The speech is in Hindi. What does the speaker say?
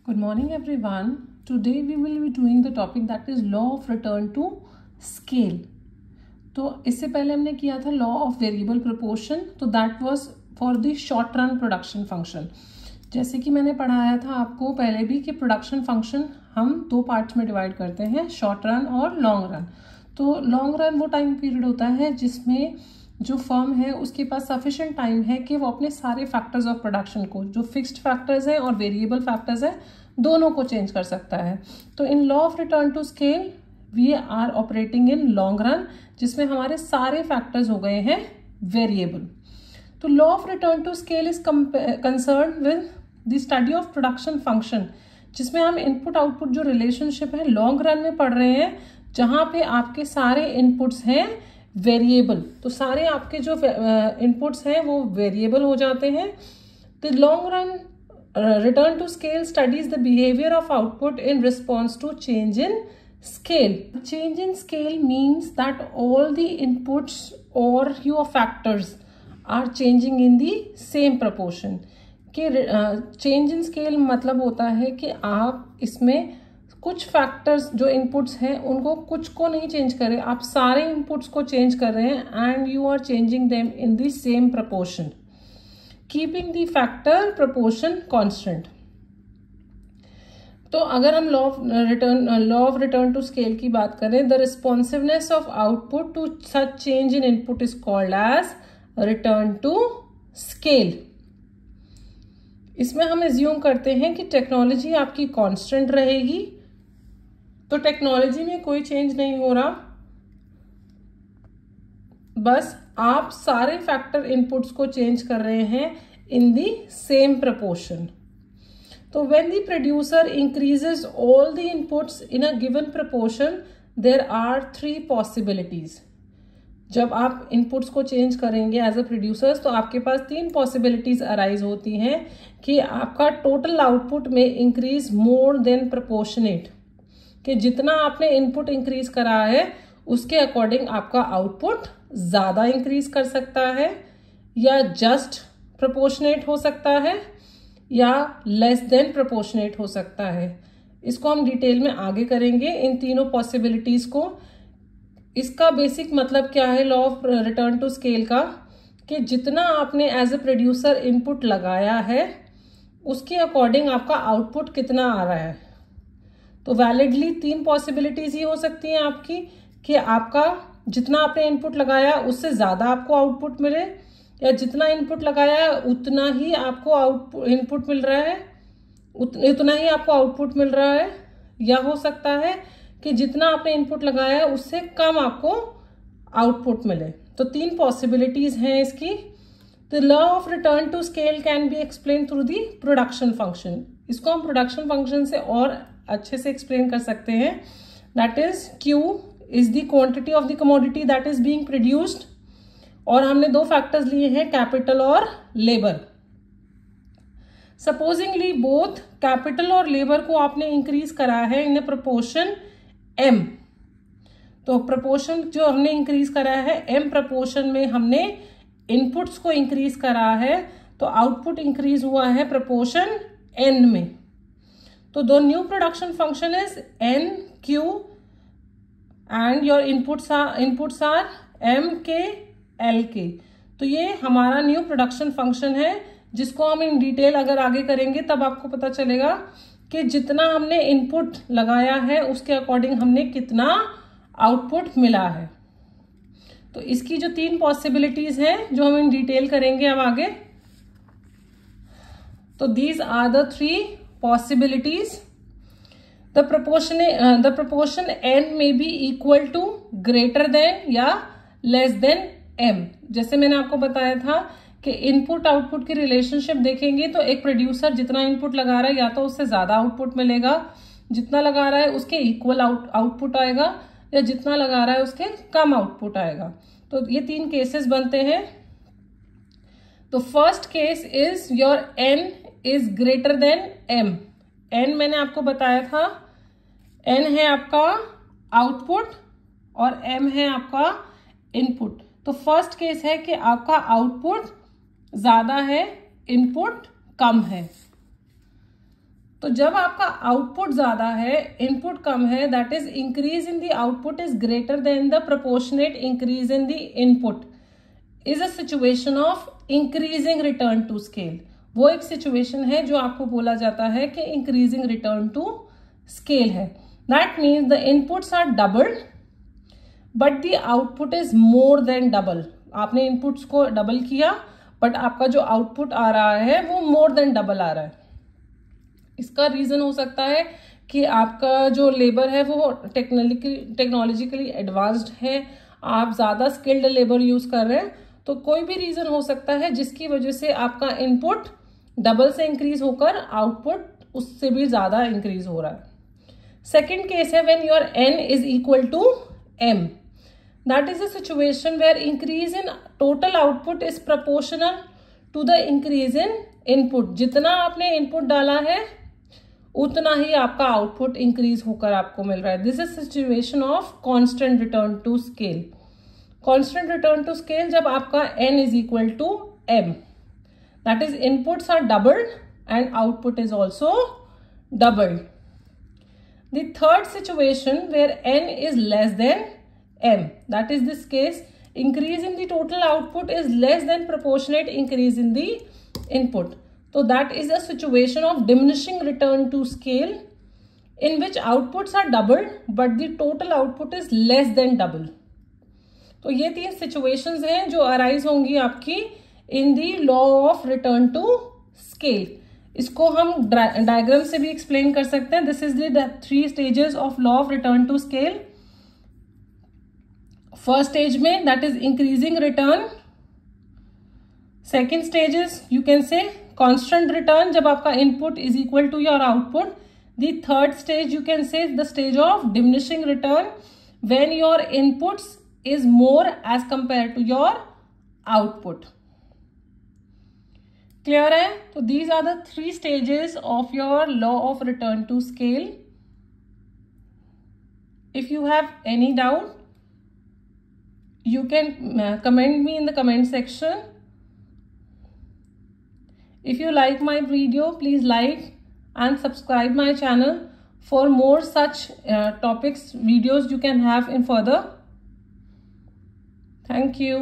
Good morning everyone. Today we will be doing the topic that is law of return to scale. तो इससे पहले हमने किया था लॉ ऑफ वेरिएबल प्रोपोर्शन, तो that was for the short run production function. जैसे कि मैंने पढ़ाया था आपको पहले भी कि प्रोडक्शन फंक्शन हम दो पार्ट्स में डिवाइड करते हैं, शॉर्ट रन और लॉन्ग रन। तो लॉन्ग रन वो टाइम पीरियड होता है जिसमें जो फर्म है उसके पास सफिशिएंट टाइम है कि वो अपने सारे फैक्टर्स ऑफ प्रोडक्शन को, जो फिक्स्ड फैक्टर्स हैं और वेरिएबल फैक्टर्स हैं, दोनों को चेंज कर सकता है। तो in law of return to scale we are operating in long run, जिसमें हमारे सारे फैक्टर्स हो गए हैं वेरिएबल। तो law of return to scale is concern with the study of production function, जिसमें हम इनपुट आउटपुट जो रिलेशनशिप है लॉन्ग रन में पढ़ रहे हैं, जहां पे आपके सारे इनपुट्स हैं वेरिएबल। तो सारे आपके जो इनपुट्स हैं वो वेरिएबल हो जाते हैं। The long run return to scale studies the behavior of output in response to change in scale. Change in scale means that all the inputs or your factors are changing in the same proportion. कि change in scale मतलब होता है कि आप इसमें कुछ फैक्टर्स जो इनपुट्स हैं उनको कुछ को नहीं चेंज कर रहे, आप सारे इनपुट्स को चेंज कर रहे हैं and you are changing them in the same proportion, keeping the factor proportion constant. तो अगर हम law of return to scale की बात करें, the responsiveness of output to such change in input is called as return to scale. इसमें हम एज्यूम करते हैं कि टेक्नोलॉजी आपकी कांस्टेंट रहेगी, तो टेक्नोलॉजी में कोई चेंज नहीं हो रहा, बस आप सारे फैक्टर इनपुट्स को चेंज कर रहे हैं इन दी सेम प्रपोर्शन। तो when the producer increases all the inputs in a given proportion, there are 3 possibilities. जब आप इनपुट्स को चेंज करेंगे एज अ प्रोड्यूसर्स, तो आपके पास 3 पॉसिबिलिटीज अराइज होती हैं कि आपका टोटल आउटपुट में इंक्रीज मोर देन प्रोपोर्शनेट, कि जितना आपने इनपुट इंक्रीज करा है उसके अकॉर्डिंग आपका आउटपुट ज्यादा इंक्रीज कर सकता है, या जस्ट प्रोपोर्शनेट हो सकता है, या लेस देन प्रोपोर्शनेट हो सकता है। इसको हम डिटेल में आगे करेंगे इन तीनों पॉसिबिलिटीज को। इसका बेसिक मतलब क्या है law of return to scale का, कि जितना आपने एज ए प्रोड्यूसर इनपुट लगाया है उसके अकॉर्डिंग आपका आउटपुट कितना आ रहा है। तो वैलिडली 3 पॉसिबिलिटीज ही हो सकती हैं आपकी, कि आपका जितना आपने इनपुट लगाया उससे ज्यादा आपको आउटपुट मिले, या जितना इनपुट लगाया उतना ही आपको इनपुट मिल रहा है, उतना ही आपको आउटपुट मिल रहा है, या हो सकता है कि जितना आपने इनपुट लगाया उससे कम आपको आउटपुट मिले। तो 3 पॉसिबिलिटीज हैं इसकी। The law of return to scale can be explain through the production function. इसको हम प्रोडक्शन फंक्शन से और अच्छे से एक्सप्लेन कर सकते हैं। That is Q is the quantity of the commodity that is being produced, और हमने 2 फैक्टर्स लिए हैं, कैपिटल और लेबर। सपोजिंगली बोथ कैपिटल और लेबर को आपने इंक्रीज करा है इन ए प्रपोर्शन M। तो प्रपोर्शन जो हमने इंक्रीज करा है M प्रपोर्शन में हमने इनपुट्स को इंक्रीज करा है, तो आउटपुट इंक्रीज हुआ है प्रपोर्शन N में। तो the new production function is NQ and your inputs are MK LK। तो ये हमारा न्यू प्रोडक्शन फंक्शन है, जिसको हम इन डिटेल अगर आगे करेंगे तब आपको पता चलेगा कि जितना हमने इनपुट लगाया है उसके अकॉर्डिंग हमने कितना आउटपुट मिला है। तो इसकी जो 3 पॉसिबिलिटीज हैं जो हम इन डिटेल करेंगे अब आगे। तो these are the 3 possibilities. The proportion N may be equal to greater than या less than M। जैसे मैंने आपको बताया था कि इनपुट आउटपुट की रिलेशनशिप देखेंगे तो एक प्रोड्यूसर जितना इनपुट लगा रहा है या तो उससे ज्यादा आउटपुट मिलेगा, जितना लगा रहा है उसके इक्वल आउटपुट आएगा, या जितना लगा रहा है उसके कम आउटपुट आएगा। तो ये 3 केसेस बनते हैं। तो first case is your N is greater then M। N मैंने आपको बताया था, N है आपका आउटपुट और M है आपका इनपुट। तो फर्स्ट केस है कि आपका आउटपुट ज्यादा है, इनपुट कम है। तो जब आपका आउटपुट ज्यादा है, इनपुट कम है, that is increase in the output is greater than the proportionate increase in the input is a situation of increasing return to scale. वो एक सिचुएशन है जो आपको बोला जाता है कि इंक्रीजिंग रिटर्न टू स्केल है। That means the inputs are doubled but the output is more than double. आपने इनपुट्स को डबल किया बट आपका जो आउटपुट आ रहा है वो मोर देन डबल आ रहा है। इसका रीजन हो सकता है कि आपका जो लेबर है वो टेक्नोलॉजिकली एडवांस्ड है, आप ज्यादा स्किल्ड लेबर यूज कर रहे हैं, तो कोई भी रीजन हो सकता है जिसकी वजह से आपका इनपुट डबल से इंक्रीज होकर आउटपुट उससे भी ज्यादा इंक्रीज हो रहा है। सेकेंड केस है when your n is equal to m। That is a situation where increase in total output is proportional to the increase in input. जितना आपने इनपुट डाला है उतना ही आपका आउटपुट इंक्रीज होकर आपको मिल रहा है। This is situation of constant return to scale. Constant return to scale जब आपका n is equal to m, that is inputs are doubled and output is also doubled. The third situation where n is less than m, that is this case, increase in the total output is less than proportionate increase in the input. So that is a situation of diminishing return to scale in which outputs are doubled but the total output is less than double. तो ये तीन situations हैं जो arise होंगी आपकी in the law of return to scale. इसको हम डायग्राम से भी एक्सप्लेन कर सकते हैं। This is the 3 stages of law of return to scale. First stage में that is increasing return. Second stage is you can say constant return जब आपका input is equal to your output. The third stage you can say the stage of diminishing return when your inputs is more as compare to your output. Clear है? तो these are the 3 stages of your law of return to scale. If you have any doubt you can comment me in the comment section. If you like my video, please like and subscribe my channel for more such topics videos you can have in further. Thank you.